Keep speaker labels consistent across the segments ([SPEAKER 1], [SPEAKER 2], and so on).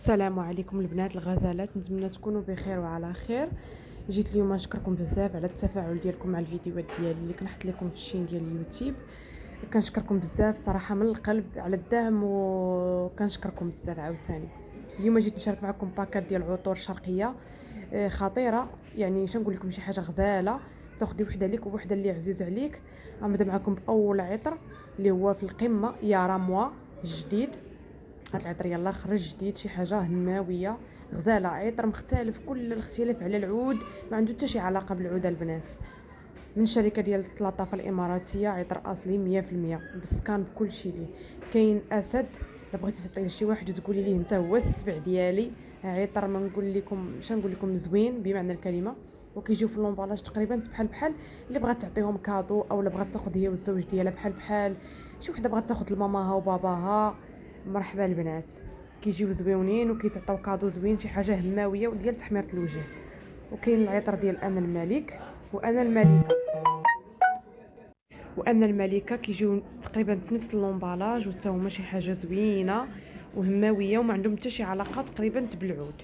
[SPEAKER 1] السلام عليكم البنات الغزالات، نتمنى تكونوا بخير وعلى خير. جيت اليوم نشكركم بزاف على التفاعل ديالكم مع الفيديوهات ديالي اللي كنحط لكم في الشين ديال اليوتيوب. كنشكركم بزاف صراحه من القلب على الدعم، وكنشكركم بزاف عاوتاني. اليوم جيت نشارك معكم باكات ديال عطور شرقيه خطيره، يعني نقول لكم شي حاجه غزاله. تاخدي وحده ليك ووحده اللي عزيز عليك. غنبدا معكم باول عطر اللي هو في القمه يا راموا جديد. هاد العطر يلا خرج جديد، شي حاجه هناويه غزاله، عطر مختلف كل الاختلاف على العود، ما عنده حتى شي علاقه بالعود البنات. من الشركه ديال اللطافه الاماراتيه، عطر اصلي 100% بالسكان بكل شيء. ليه كاين اسد، الا بغيتي تعطيه لشي واحد وتقولي ليه انت هو السبع ديالي، عطر ما نقول لكم نقول لكم زوين بمعنى الكلمه. وكيجيو في اللومبالاج تقريبا بحال اللي بغات تعطيهم كادو، او لا بغات تاخذ هي والزوج ديالها بحال شي وحده بغات تاخذ لماماها وباباها. مرحبا البنات، كيجيو زويونين وكيتعطاو كادو زوين، شي حاجه هماويه وديال تحميره الوجه. وكاين العطر ديال انا الملك وانا الملكه، وانا الملكه كيجيو تقريبا بنفس اللومبالاج، وتا هما شي حاجه زوينه وهماويه وما عندهم حتى شي علاقه تقريبا بالعود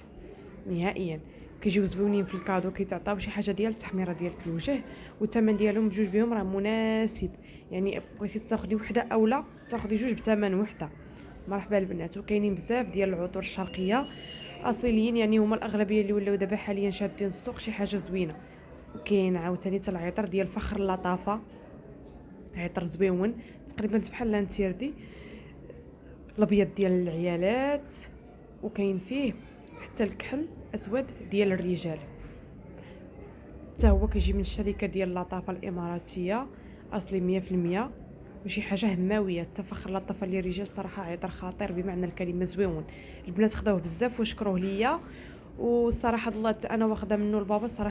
[SPEAKER 1] نهائيا. كيجيو زوينين في الكادو، كيتعطاو شي حاجه ديال التحميره ديال الوجه، والثمن ديالهم بجوج بهم راه مناسب. يعني بغيتي تاخدي وحده اولا تاخدي جوج بثمن وحده. مرحبا البنات. وكاينين بزاف ديال العطور الشرقيه اصيليين، يعني هما الاغلبيه اللي ولاو دابا حاليا شادين السوق، شي حاجه زوينه. وكاين عاوتاني حتى العطر ديال فخر اللطافه، عطر زويون تقريبا بحال لانتيردي الابيض ديال العيالات. وكاين فيه حتى الكحل اسود ديال الرجال، حتى هو كيجي من الشركه ديال اللطافه الاماراتيه اصلي 100%. وشي حاجه هماويه، التفخر اللطافه للرجال صراحه عطر خطير بمعنى الكلمه زويون. البنات خداوه بزاف وشكروه ليا، والصراحه الله انا واخده منه البابا صراحه.